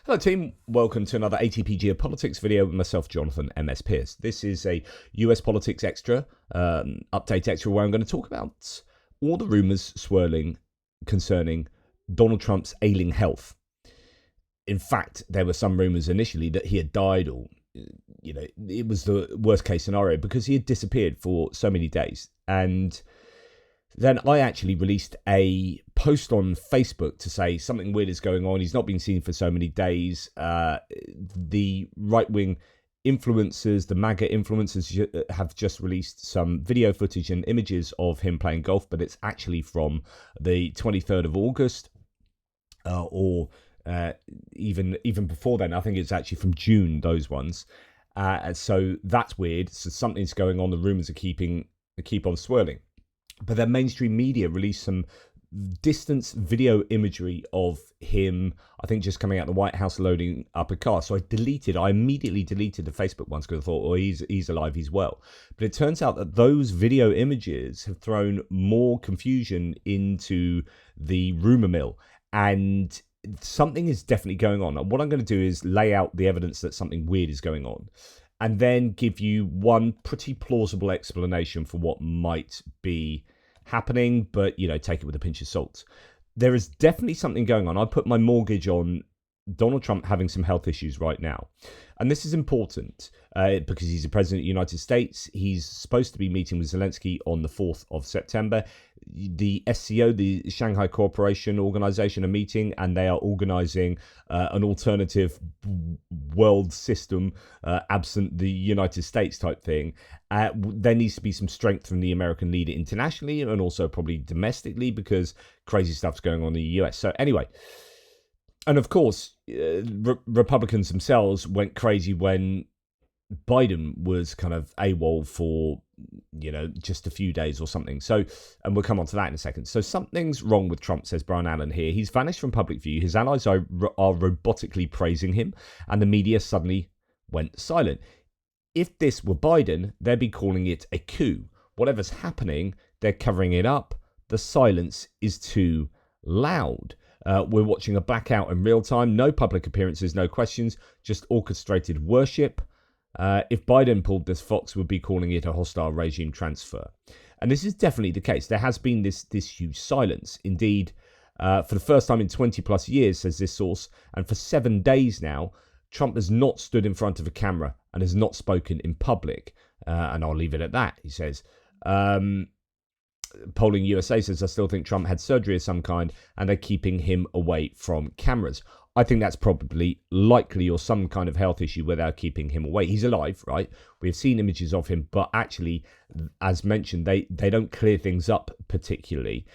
Hello team, welcome to another ATP Geopolitics video with myself, Jonathan MS Pearce. This is a US Politics Extra, update extra, where I'm going to talk about all the rumours swirling concerning Donald Trump's ailing health. In fact, there were some rumours initially that he had died, or, you know, it was the worst case scenario because he had disappeared for so many days. And then I actually released a post on Facebook to say something weird is going on. He's not been seen for so many days. The right-wing influencers, the MAGA influencers, have just released some video footage and images of him playing golf, but it's actually from the 23rd of August, or even before then. I think it's actually from June, those ones. So that's weird. So something's going on. The rumours keep on swirling. But then mainstream media released some distance video imagery of him, I think just coming out of the White House loading up a car. So I immediately deleted the Facebook ones because I thought, oh, he's alive, he's well. But it turns out that those video images have thrown more confusion into the rumor mill. And something is definitely going on. And what I'm going to do is lay out the evidence that something weird is going on, and then give you one pretty plausible explanation for what might be happening, but, you know, take it with a pinch of salt. There is definitely something going on. I put my mortgage on Donald Trump having some health issues right now. And this is important because he's the president of the United States. He's supposed to be meeting with Zelensky on the 4th of September. The SCO, the Shanghai Cooperation Organization, are meeting, and they are organizing an alternative world system absent the United States type thing. There needs to be some strength from the American leader internationally and also probably domestically because crazy stuff's going on in the US. So anyway, and of course, Republicans themselves went crazy when Biden was kind of AWOL for, you know, just a few days or something. So, and we'll come on to that in a second. So something's wrong with Trump, says Brian Allen here. He's vanished from public view. His allies are robotically praising him, and the media suddenly went silent. If this were Biden, they'd be calling it a coup. Whatever's happening, they're covering it up. The silence is too loud. We're watching a blackout in real time. No public appearances, no questions, just orchestrated worship. If Biden pulled this, Fox would be calling it a hostile regime transfer. And this is definitely the case. There has been this huge silence. Indeed, for the first time in 20 plus years, says this source, and for 7 days now, Trump has not stood in front of a camera and has not spoken in public. And I'll leave it at that, he says. Polling USA says, I still think Trump had surgery of some kind and they're keeping him away from cameras. I think that's probably likely, or some kind of health issue where they're keeping him away. He's alive, right? We've seen images of him, but actually, as mentioned, they don't clear things up particularly.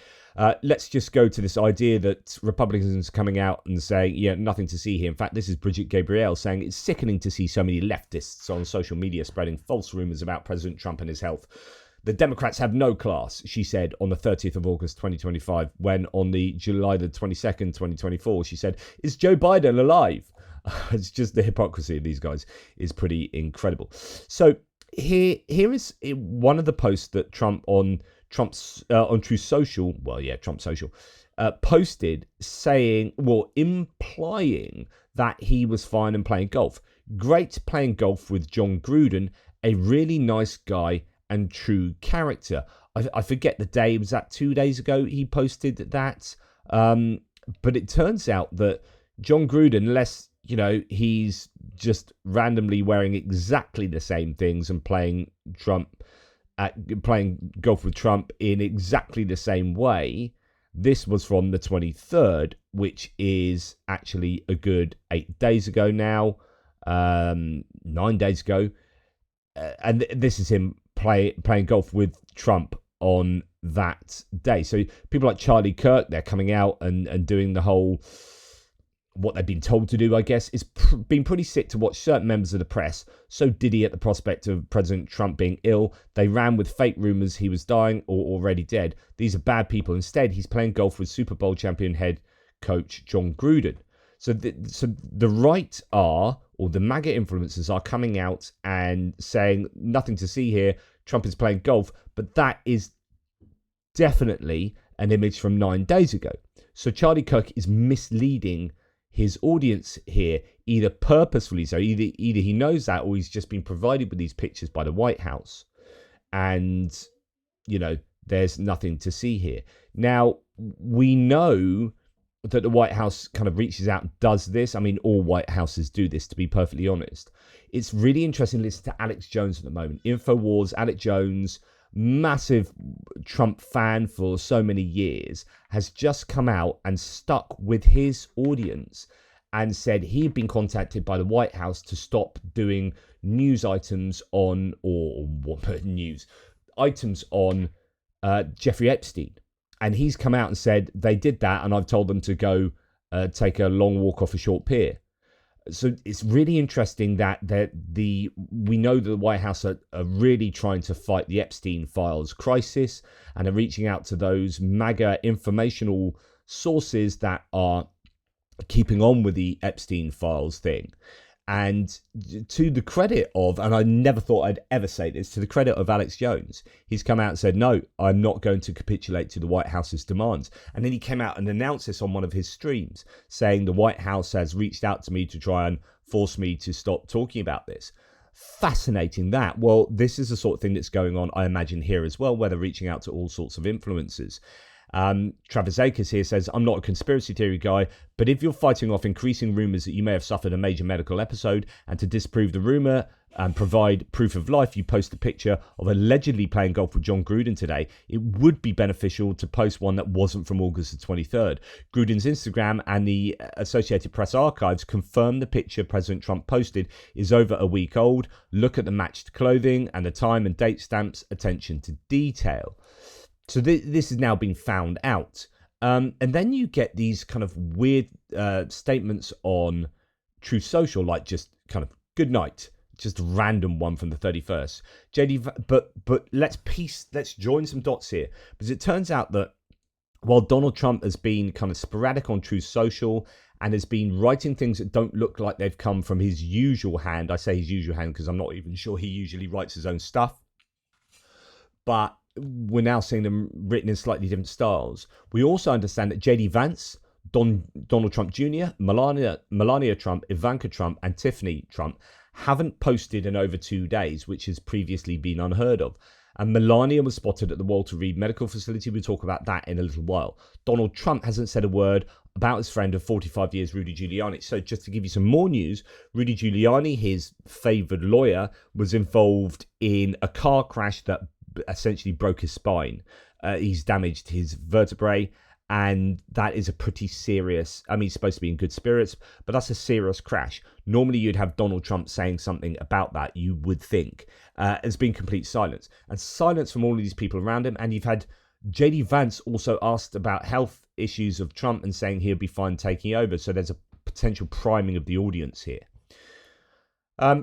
Let's just go to this idea that Republicans are coming out and saying, yeah, nothing to see here. In fact, this is Bridget Gabriel saying it's sickening to see so many leftists on social media spreading false rumors about President Trump and his health. The Democrats have no class, she said on the 30th of August 2025, when on the July the 22nd, 2024, she said, is Joe Biden alive? It's just the hypocrisy of these guys is pretty incredible. So here is one of the posts that Trump on Truth Social, Trump Social, posted saying, implying that he was fine and playing golf. Great playing golf with John Gruden, a really nice guy and true character. I forget the day. Was that 2 days ago he posted that? But it turns out that John Gruden, unless, you know, he's just randomly wearing exactly the same things and playing golf with Trump in exactly the same way. This was from the 23rd, which is actually a good 8 days ago now, 9 days ago. And this is him playing golf with Trump on that day. So people like Charlie Kirk, they're coming out and doing the whole, what they've been told to do, I guess. It's been pretty sick to watch certain members of the press so giddy at the prospect of President Trump being ill. They ran with fake rumors he was dying or already dead. These are bad people. Instead, he's playing golf with Super Bowl champion head coach John Gruden. So the right or the MAGA influencers are coming out and saying nothing to see here. Trump is playing golf, but that is definitely an image from 9 days ago. So Charlie Kirk is misleading his audience here, either purposefully so, either he knows that, or he's just been provided with these pictures by the White House, and there's nothing to see here. Now, we know that the White House kind of reaches out and does this. I mean, all White Houses do this, to be perfectly honest. It's really interesting to listen to Alex Jones at the moment. InfoWars, Alex Jones, massive Trump fan for so many years, has just come out and stuck with his audience and said he had been contacted by the White House to stop doing news items on, or news items on Jeffrey Epstein. And he's come out and said they did that, and I've told them to go take a long walk off a short pier. So it's really interesting that we know that the White House are really trying to fight the Epstein files crisis, and are reaching out to those MAGA informational sources that are keeping on with the Epstein files thing. And to the credit of, and I never thought I'd ever say this, to the credit of Alex Jones, he's come out and said, no, I'm not going to capitulate to the White House's demands. And then he came out and announced this on one of his streams, saying the White House has reached out to me to try and force me to stop talking about this. Fascinating that. Well, this is the sort of thing that's going on, I imagine, here as well, where they're reaching out to all sorts of influencers. Travis Akers here says, I'm not a conspiracy theory guy, but if you're fighting off increasing rumours that you may have suffered a major medical episode, and to disprove the rumour and provide proof of life, you post a picture of allegedly playing golf with John Gruden today, it would be beneficial to post one that wasn't from August the 23rd. Gruden's Instagram and the Associated Press archives confirm the picture President Trump posted is over a week old. Look at the matched clothing and the time and date stamps. Attention to detail. So this has now been found out. And then you get these kind of weird statements on Truth Social, like just kind of good night, just a random one from the 31st. JD, but let's join some dots here, because it turns out that while Donald Trump has been kind of sporadic on Truth Social and has been writing things that don't look like they've come from his usual hand, I say his usual hand because I'm not even sure he usually writes his own stuff, but we're now seeing them written in slightly different styles. We also understand that JD Vance, Donald Trump Jr., Melania Trump, Ivanka Trump, and Tiffany Trump haven't posted in over 2 days, which has previously been unheard of. And Melania was spotted at the Walter Reed Medical Facility. We'll talk about that in a little while. Donald Trump hasn't said a word about his friend of 45 years, Rudy Giuliani. So just to give you some more news, Rudy Giuliani, his favoured lawyer, was involved in a car crash that essentially broke his spine. He's damaged his vertebrae, and that is a pretty serious, I mean, he's supposed to be in good spirits, but that's a serious crash. Normally you'd have Donald Trump saying something about that, you would think. There's been complete silence, and silence from all of these people around him. And you've had JD Vance also asked about health issues of Trump and saying he'll be fine taking over. So there's a potential priming of the audience here.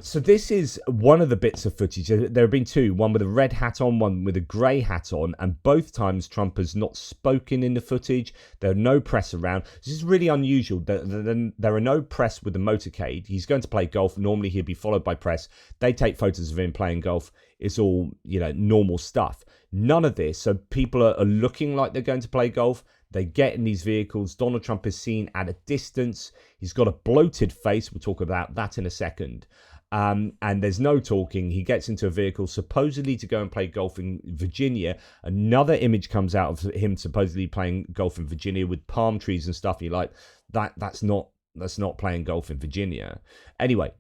So this is one of the bits of footage. There have been two, one with a red hat on, one with a grey hat on, and both times Trump has not spoken in the footage. There are no press around. This is really unusual. There are no press with the motorcade. He's going to play golf. Normally he'd be followed by press. They take photos of him playing golf. It's all, normal stuff. None of this. So people are looking like they're going to play golf. They get in these vehicles. Donald Trump is seen at a distance. He's got a bloated face. We'll talk about that in a second. And there's no talking. He gets into a vehicle supposedly to go and play golf in Virginia. Another image comes out of him supposedly playing golf in Virginia with palm trees and stuff. You're like, that's not playing golf in Virginia. Anyway,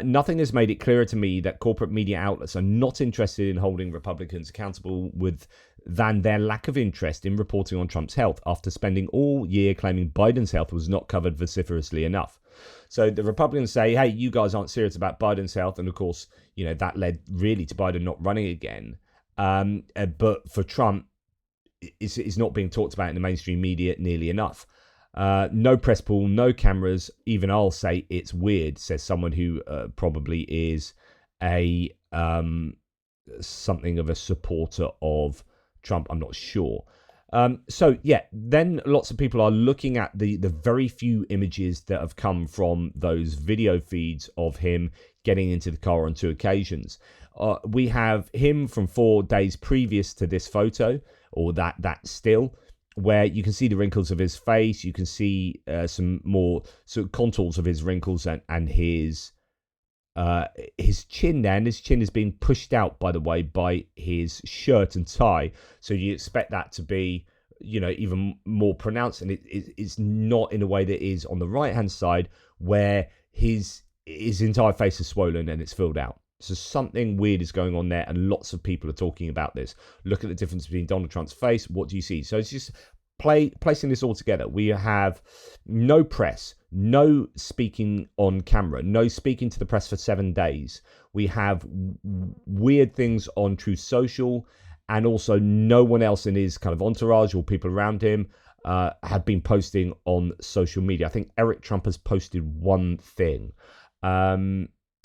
nothing has made it clearer to me that corporate media outlets are not interested in holding Republicans accountable than their lack of interest in reporting on Trump's health after spending all year claiming Biden's health was not covered vociferously enough. So the Republicans say, hey, you guys aren't serious about Biden's health. And of course, that led really to Biden not running again. But for Trump, it's not being talked about in the mainstream media nearly enough. No press pool, no cameras. Even I'll say it's weird, says someone who probably is a something of a supporter of Trump. I'm not sure. Then lots of people are looking at the very few images that have come from those video feeds of him getting into the car on two occasions. We have him from 4 days previous to this photo, or that still, where you can see the wrinkles of his face. You can see some more sort of contours of his wrinkles and his chin there. And his chin is being pushed out, by the way, by his shirt and tie. So you expect that to be, even more pronounced. And it's not in a way that is on the right-hand side where his entire face is swollen and it's filled out. So something weird is going on there, and lots of people are talking about this. Look at the difference between Donald Trump's face. What do you see? So it's just placing this all together. We have no press, no speaking on camera, no speaking to the press for 7 days. We have weird things on Truth Social, and also no one else in his kind of entourage or people around him have been posting on social media. I think Eric Trump has posted one thing.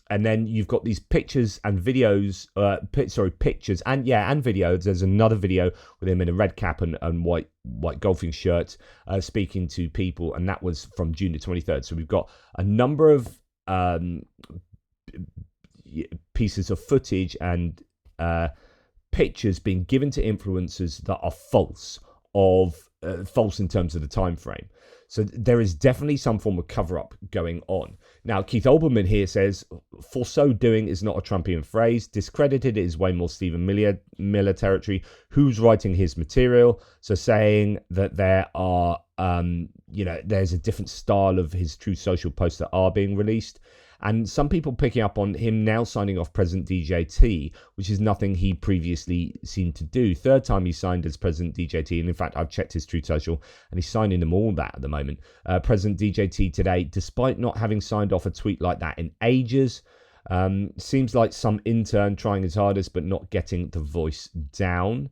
And then you've got these pictures and videos, pictures and videos. There's another video with him in a red cap and white golfing shirt speaking to people, and that was from June the 23rd. So we've got a number of pieces of footage and pictures being given to influencers that are false in terms of the time frame. So there is definitely some form of cover-up going on. Now, Keith Olbermann here says, for so doing is not a Trumpian phrase. Discredited is way more Stephen Miller territory. Who's writing his material? So saying that there are, there's a different style of his Truth Social posts that are being released. And some people picking up on him now signing off President DJT, which is nothing he previously seemed to do. Third time he signed as President DJT. And in fact, I've checked his Truth Social and he's signing them all that at the moment. President DJT today, despite not having signed off a tweet like that in ages, seems like some intern trying his hardest but not getting the voice down.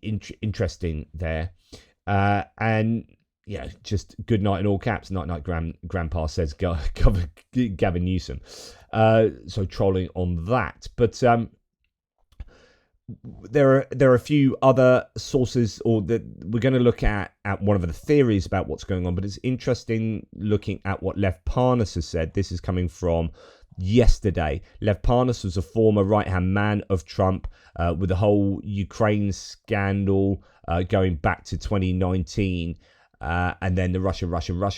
Interesting there. Just good night in all caps. Night, Grandpa says Gavin Newsom. So trolling on that. But there are a few other sources, we're going to look at one of the theories about what's going on. But it's interesting looking at what Lev Parnas has said. This is coming from yesterday. Lev Parnas was a former right-hand man of Trump with the whole Ukraine scandal going back to 2019. And then the Russia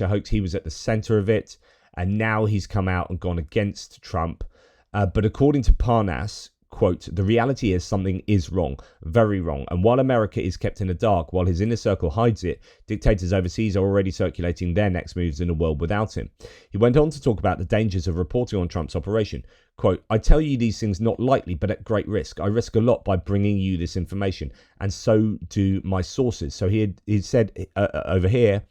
hoax. He was at the center of it, and now he's come out and gone against Trump. But according to Parnas, quote, the reality is something is wrong, very wrong. And while America is kept in the dark, while his inner circle hides it, dictators overseas are already circulating their next moves in a world without him. He went on to talk about the dangers of reporting on Trump's operation. Quote, I tell you these things not lightly, but at great risk. I risk a lot by bringing you this information, and so do my sources. So he said over here,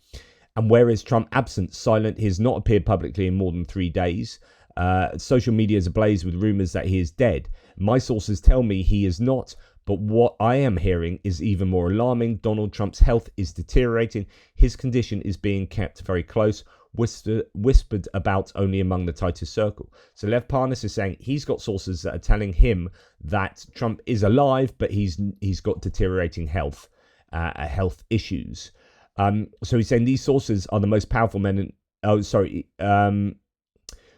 and where is Trump absent, silent? He has not appeared publicly in more than 3 days. Social media is ablaze with rumors that he is dead. My sources tell me he is not, but what I am hearing is even more alarming. Donald Trump's health is deteriorating. His condition is being kept very close, whispered about only among the tightest circle. So Lev Parnas is saying he's got sources that are telling him that Trump is alive, but he's got deteriorating health issues. So he's saying these sources are the most powerful men.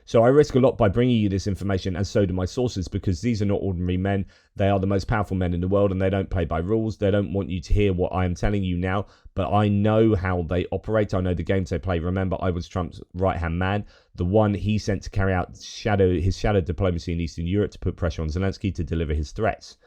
So I risk a lot by bringing you this information, and so do my sources, because these are not ordinary men. They are the most powerful men in the world, and they don't play by rules. They don't want you to hear what I am telling you now, but I know how they operate. I know the games they play. Remember, I was Trump's right-hand man, the one he sent to carry out his shadow diplomacy in Eastern Europe to put pressure on Zelensky to deliver his threats.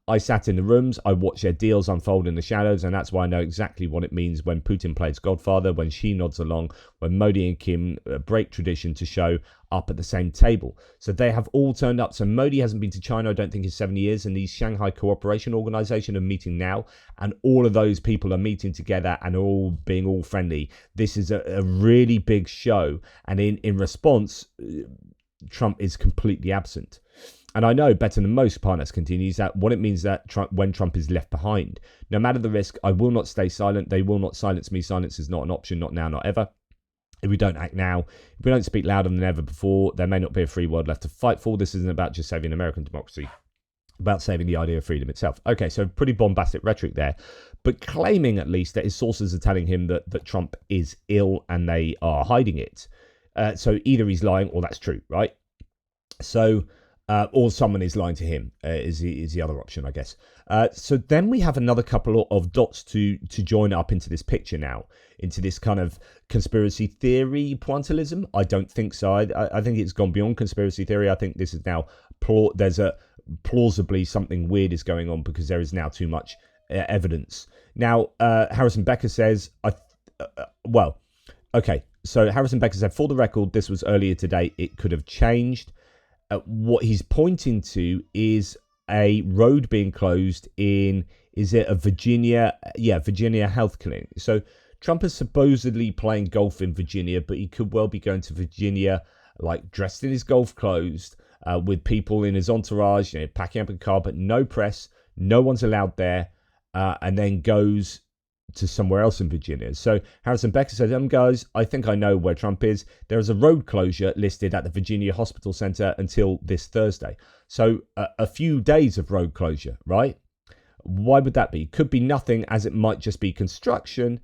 I sat in the rooms, I watched their deals unfold in the shadows, and that's why I know exactly what it means when Putin plays Godfather, when Xi nods along, when Modi and Kim break tradition to show up at the same table. So they have all turned up. So Modi hasn't been to China, I don't think, in 7 years, and the Shanghai Cooperation Organization are meeting now, and all of those people are meeting together and are all being all friendly. This is a really big show, and in response, Trump is completely absent. And I know better than most, Parnas continues, that what it means that when Trump is left behind. No matter the risk, I will not stay silent. They will not silence me. Silence is not an option, not now, not ever. If we don't act now, if we don't speak louder than ever before, there may not be a free world left to fight for. This isn't about just saving American democracy, about saving the idea of freedom itself. Okay, so pretty bombastic rhetoric there, but claiming at least that his sources are telling him that Trump is ill and they are hiding it. So either he's lying or that's true, right? So Or someone is lying to him is the other option, I guess. So then we have another couple of dots to join up into this picture now, into this kind of conspiracy theory pointillism. I don't think so. I think it's gone beyond conspiracy theory. I think this is now there's a plausibly something weird is going on because there is now too much evidence. Now, Harrison Becker says, okay. So Harrison Becker said, for the record, this was earlier today. It could have changed. What he's pointing to is a road being closed in, is it a Virginia? Yeah, Virginia health clinic. So Trump is supposedly playing golf in Virginia, but he could well be going to Virginia, like dressed in his golf clothes, with people in his entourage, packing up a car, but no press, no one's allowed there, and then goes to somewhere else in Virginia. So Harrison Becker said, guys, I think I know where Trump is. There is a road closure listed at the Virginia Hospital Center until this Thursday. So a few days of road closure, right? Why would that be? Could be nothing, as it might just be construction,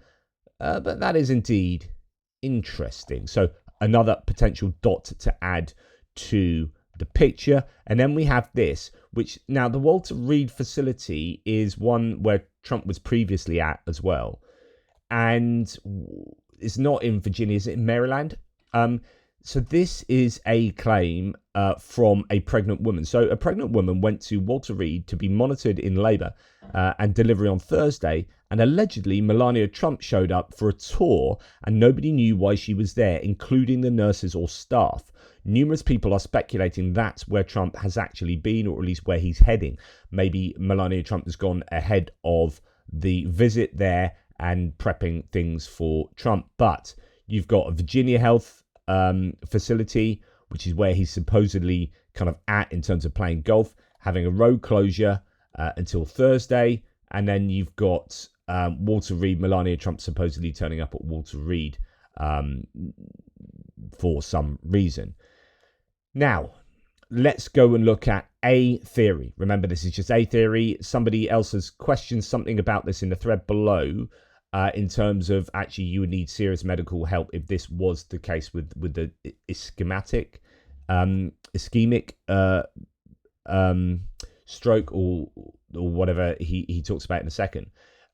but that is indeed interesting. So another potential dot to add to the picture. And then we have this, which now the Walter Reed facility is one where Trump was previously at as well, and it's not in Virginia, is it in Maryland? So this is a claim from a pregnant woman. So a pregnant woman went to Walter Reed to be monitored in labor and delivery on Thursday, and allegedly Melania Trump showed up for a tour and nobody knew why she was there, including the nurses or staff. Numerous people are speculating that's where Trump has actually been, or at least where he's heading. Maybe Melania Trump has gone ahead of the visit there and prepping things for Trump. But you've got a Virginia health facility, which is where he's supposedly kind of at in terms of playing golf, having a road closure until Thursday. And then you've got Walter Reed, Melania Trump supposedly turning up at Walter Reed for some reason. Now, let's go and look at a theory. Remember, this is just a theory. Somebody else has questioned something about this in the thread below, in terms of actually you would need serious medical help if this was the case with the ischemic stroke or whatever he talks about in a second.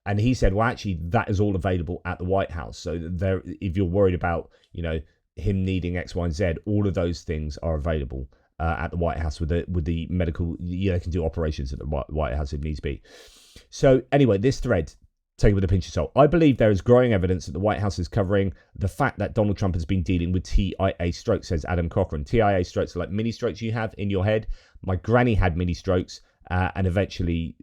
And he said, well, actually, that is all available at the White House. So there, if you're worried about, him needing X, Y, and Z, all of those things are available at the White House with the medical. They can do operations at the White House if needs be. So anyway, this thread, take it with a pinch of salt. I believe there is growing evidence that the White House is covering the fact that Donald Trump has been dealing with TIA strokes, says Adam Cochran. TIA strokes are like mini strokes you have in your head. My granny had mini strokes, and eventually,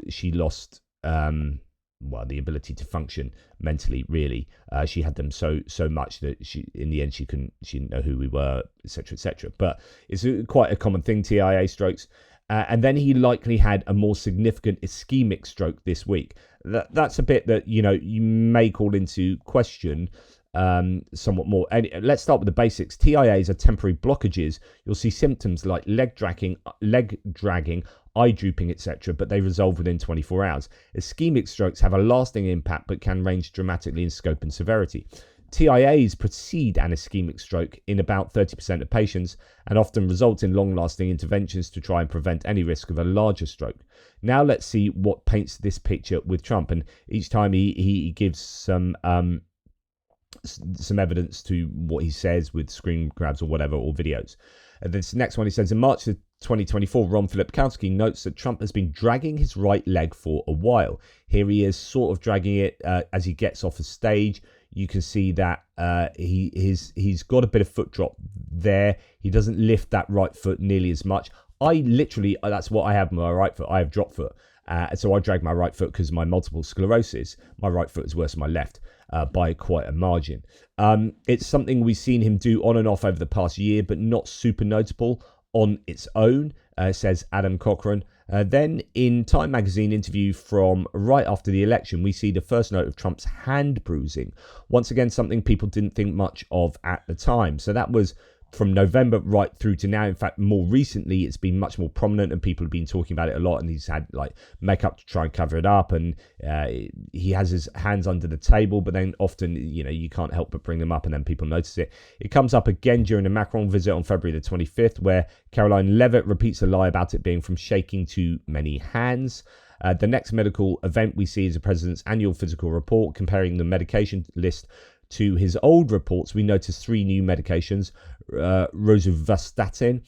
she lost the ability to function mentally. Really, she had them so much that in the end she didn't know who we were, etc., etc. But it's quite a common thing, TIA strokes. And then he likely had a more significant ischemic stroke this week. That's a bit that you may call into question somewhat more. And let's start with the basics. TIAs are temporary blockages. You'll see symptoms like leg dragging, eye drooping, etc., but they resolve within 24 hours. Ischemic strokes have a lasting impact but can range dramatically in scope and severity. TIAs precede an ischemic stroke in about 30% of patients and often result in long-lasting interventions to try and prevent any risk of a larger stroke. Now let's see what paints this picture with Trump. And each time he gives some evidence to what he says with screen grabs or whatever, or videos. And this next one, he says, in March of 2024, Ron Filipkowski notes that Trump has been dragging his right leg for a while. Here he is sort of dragging it as he gets off the stage. You can see that he's got a bit of foot drop there. He doesn't lift that right foot nearly as much. That's what I have with my right foot. I have drop foot. So I drag my right foot because of my multiple sclerosis. My right foot is worse than my left by quite a margin. It's something we've seen him do on and off over the past year, but not super notable on its own, says Adam Cochran. Then in Time magazine interview from right after the election, we see the first note of Trump's hand bruising. Once again, something people didn't think much of at the time. So that was from November right through to now. In fact, more recently, it's been much more prominent and people have been talking about it a lot, and he's had like makeup to try and cover it up, and he has his hands under the table, but then often, you can't help but bring them up and then people notice it. It comes up again during the Macron visit on February the 25th, where Caroline Levitt repeats a lie about it being from shaking too many hands. The next medical event we see is the president's annual physical report comparing the medication list to his old reports. We noticed 3 new medications: rosuvastatin,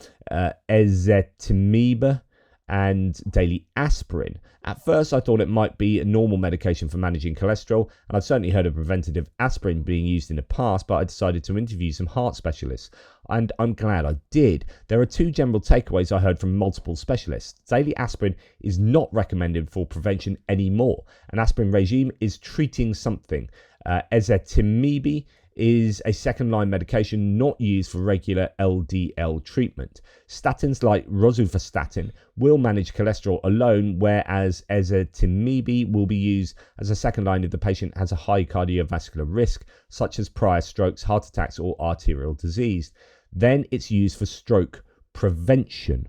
ezetimibe, and daily aspirin. At first, I thought it might be a normal medication for managing cholesterol, and I've certainly heard of preventative aspirin being used in the past, but I decided to interview some heart specialists, and I'm glad I did. There are 2 general takeaways I heard from multiple specialists. Daily aspirin is not recommended for prevention anymore. An aspirin regime is treating something. Ezetimibe is a second-line medication not used for regular LDL treatment. Statins like rosuvastatin will manage cholesterol alone, whereas ezetimibe will be used as a second line if the patient has a high cardiovascular risk, such as prior strokes, heart attacks, or arterial disease. Then it's used for stroke prevention.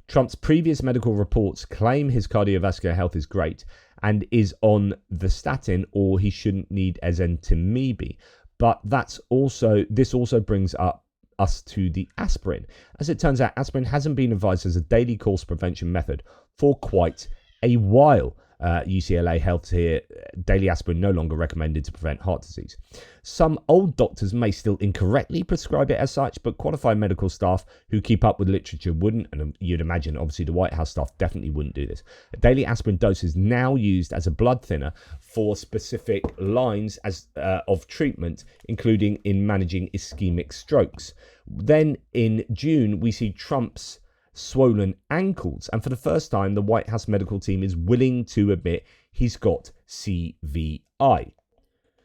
Trump's previous medical reports claim his cardiovascular health is great and is on the statin, or he shouldn't need ezetimibe. But this also brings up us to the aspirin. As it turns out, aspirin hasn't been advised as a daily course prevention method for quite a while. UCLA Health here, daily aspirin no longer recommended to prevent heart disease. Some old doctors may still incorrectly prescribe it as such, but qualified medical staff who keep up with literature wouldn't, and you'd imagine obviously the White House staff definitely wouldn't do this. A daily aspirin dose is now used as a blood thinner for specific lines of treatment, including in managing ischemic strokes. Then in June, we see Trump's swollen ankles, and for the first time the White House medical team is willing to admit he's got CVI.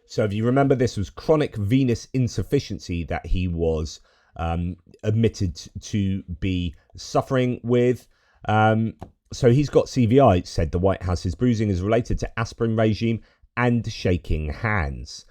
So if you remember, this was chronic venous insufficiency that he was admitted to be suffering with. So he's got CVI, said the White House. His bruising is related to aspirin regime and shaking hands.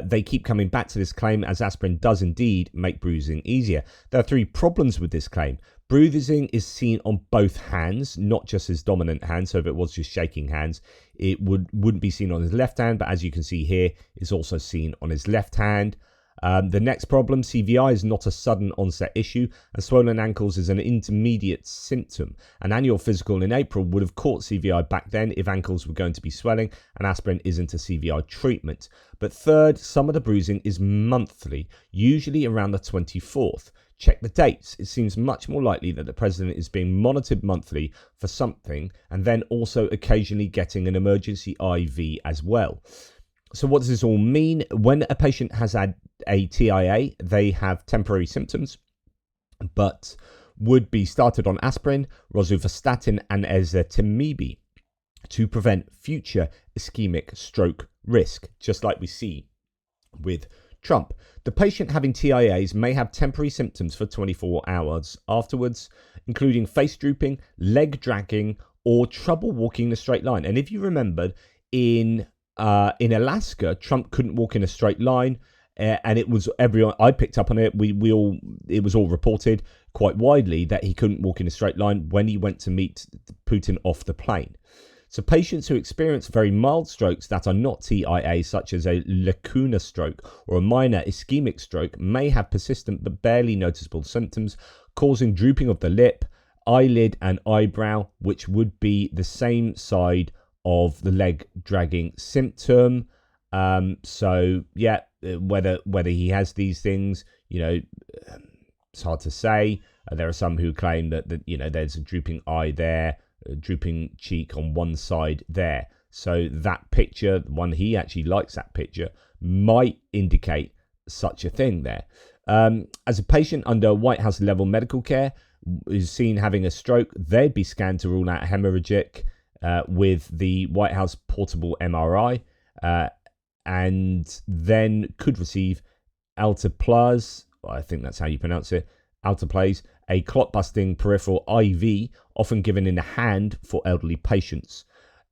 They keep coming back to this claim, as aspirin does indeed make bruising easier. There are 3 problems with this claim. Bruising is seen on both hands, not just his dominant hand. So if it was just shaking hands, it wouldn't be seen on his left hand. But as you can see here, it's also seen on his left hand. The next problem, CVI is not a sudden onset issue, and swollen ankles is an intermediate symptom. An annual physical in April would have caught CVI back then if ankles were going to be swelling, and aspirin isn't a CVI treatment. But third, some of the bruising is monthly, usually around the 24th. Check the dates. It seems much more likely that the president is being monitored monthly for something, and then also occasionally getting an emergency IV as well. So what does this all mean? When a patient has had a TIA, they have temporary symptoms, but would be started on aspirin, rosuvastatin, and ezetimibe to prevent future ischemic stroke risk, just like we see with Trump. The patient having TIAs may have temporary symptoms for 24 hours afterwards, including face drooping, leg dragging, or trouble walking in a straight line. And if you remembered, in Alaska, Trump couldn't walk in a straight line, and it was everyone. I picked up on it. It was all reported quite widely that he couldn't walk in a straight line when he went to meet Putin off the plane. So patients who experience very mild strokes that are not TIA, such as a lacuna stroke or a minor ischemic stroke, may have persistent but barely noticeable symptoms, causing drooping of the lip, eyelid, and eyebrow, which would be the same side of the leg dragging symptom. So yeah, whether he has these things, it's hard to say. There are some who claim that there's a drooping eye there, a drooping cheek on one side there. So that picture, the one he actually likes, that picture might indicate such a thing there. As a patient under White House level medical care is seen having a stroke, they'd be scanned to rule out hemorrhagic with the White House portable MRI, and then could receive alteplase, I think that's how you pronounce it, alteplase, a clot-busting peripheral IV, often given in the hand for elderly patients.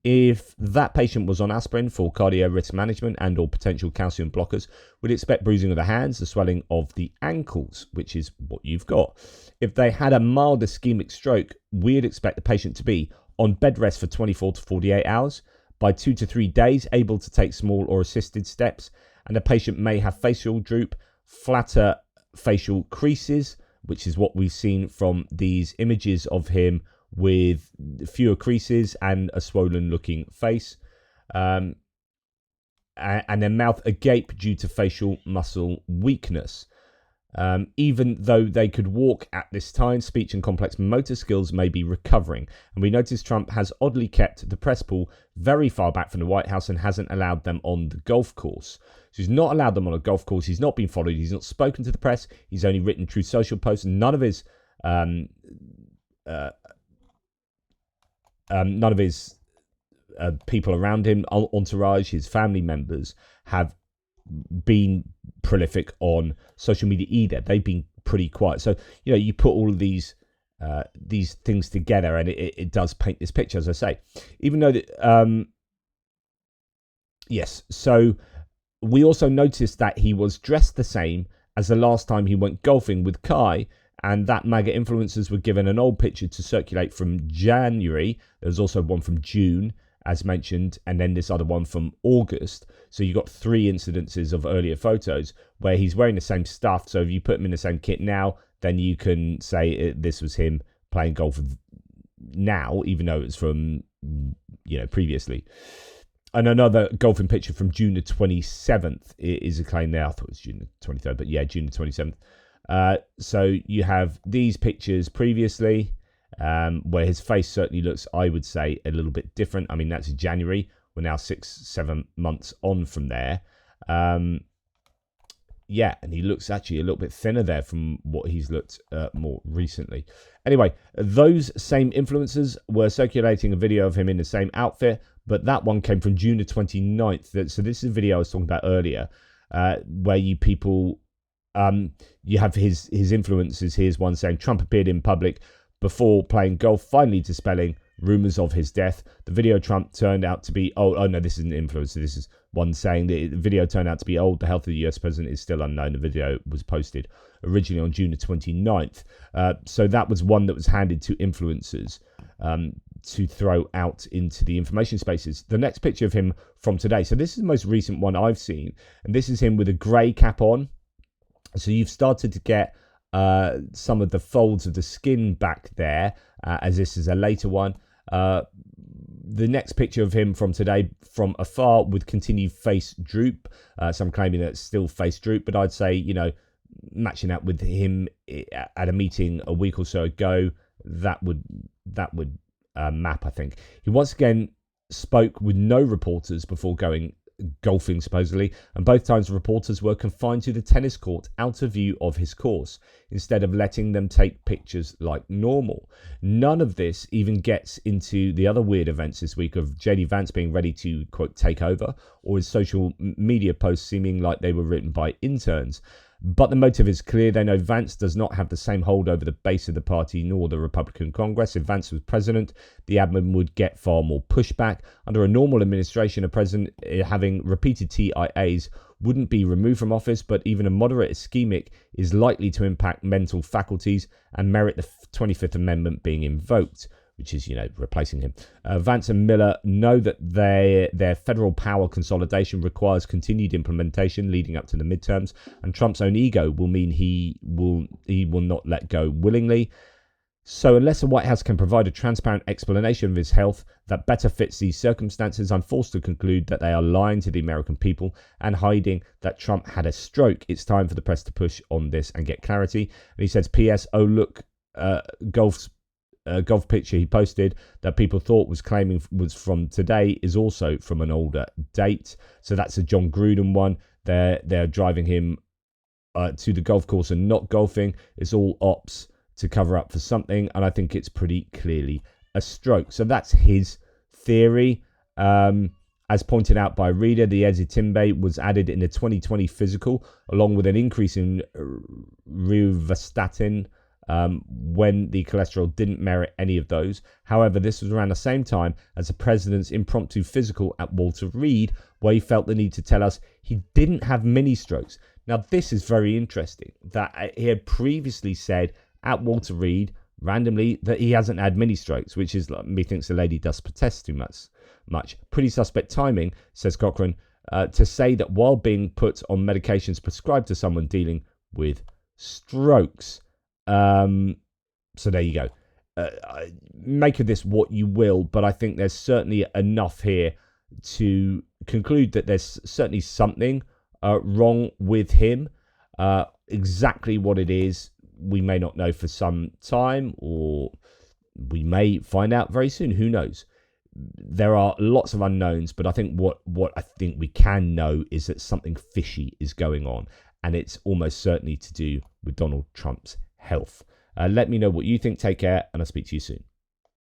If that patient was on aspirin for cardio risk management and or potential calcium blockers, we'd expect bruising of the hands, the swelling of the ankles, which is what you've got. If they had a mild ischemic stroke, we'd expect the patient to be on bed rest for 24 to 48 hours, by 2 to 3 days able to take small or assisted steps, and the patient may have facial droop, flatter facial creases, which is what we've seen from these images of him with fewer creases and a swollen looking face, and then mouth agape due to facial muscle weakness. Even though they could walk at this time, speech and complex motor skills may be recovering. And we notice Trump has oddly kept the press pool very far back from the White House and hasn't allowed them on the golf course. So he's not allowed them on a golf course. He's not been followed. He's not spoken to the press. He's only written Truth Social posts. None of his people around him, entourage, his family members, have been prolific on social media either. They've been pretty quiet. So, you know, you put all of these things together and it does paint this picture, as I say. Even though that, yes, so we also noticed that he was dressed the same as the last time he went golfing with Kai, and that MAGA influencers were given an old picture to circulate from January. There's also one from June, as mentioned, and then this other one from August. So you got 3 incidences of earlier photos where he's wearing the same stuff. So if you put him in the same kit now, then you can say this was him playing golf now, even though it's from, you know, previously. And another golfing picture from June the 27th is a claim there. I thought it was June the 23rd, but yeah, June the 27th. So you have these pictures previously, where his face certainly looks, I would say, a little bit different. I mean, that's January. We're now 6-7 months on from there. Yeah, and he looks actually a little bit thinner there from what he's looked more recently. Anyway, those same influencers were circulating a video of him in the same outfit, but that one came from June the 29th. So this is a video I was talking about earlier, where you have his influencers. Here's one saying Trump appeared in public before playing golf, finally dispelling rumors of his death. The video Trump turned out to be old. Oh no, this isn't an influencer. This is one saying the video turned out to be old. The health of the US president is still unknown. The video was posted originally on June the 29th. So that was one that was handed to influencers to throw out into the information spaces. The next picture of him from today. So this is the most recent one I've seen. And this is him with a grey cap on. So you've started to get some of the folds of the skin back there, as this is a later one. The next picture of him from today from afar with continued face droop. Some claiming that it's still face droop, but I'd say, you know, matching that with him at a meeting a week or so ago, that would map, I think. He once again spoke with no reporters before going golfing, supposedly, and both times reporters were confined to the tennis court out of view of his course instead of letting them take pictures like normal. None of this even gets into the other weird events this week of JD Vance being ready to, quote, take over, or his social media posts seeming like they were written by interns. But the motive is clear. They know Vance does not have the same hold over the base of the party nor the Republican Congress. If Vance was president, the admin would get far more pushback. Under a normal administration, a president having repeated TIAs wouldn't be removed from office, but even a moderate ischemic is likely to impact mental faculties and merit the 25th Amendment being invoked, which is, you know, replacing him. Vance and Miller know that their federal power consolidation requires continued implementation leading up to the midterms, and Trump's own ego will mean he will not let go willingly. So unless the White House can provide a transparent explanation of his health that better fits these circumstances, I'm forced to conclude that they are lying to the American people and hiding that Trump had a stroke. It's time for the press to push on this and get clarity. And he says, P.S. Oh, look, golf picture he posted that people thought was claiming was from today is also from an older date. So that's a John Gruden one. They're driving him to the golf course and not golfing. It's all ops to cover up for something, and I think it's pretty clearly a stroke. So that's his theory. As pointed out by a reader, the ezetimibe was added in the 2020 physical, along with an increase in rovastatin when the cholesterol didn't merit any of those. However, this was around the same time as the president's impromptu physical at Walter Reed, where he felt the need to tell us he didn't have mini strokes. Now, this is very interesting that he had previously said at Walter Reed randomly that he hasn't had mini strokes, which is methinks the lady does protest too much. Pretty suspect timing, says Cochrane, to say that while being put on medications prescribed to someone dealing with strokes. So there you go. Make of this what you will, but I think there's certainly enough here to conclude that there's certainly something wrong with him. Exactly what it is, we may not know for some time, or we may find out very soon. Who knows? There are lots of unknowns, but I think what I think we can know is that something fishy is going on, and it's almost certainly to do with Donald Trump's health. Let me know what you think. Take care, and I'll speak to you soon.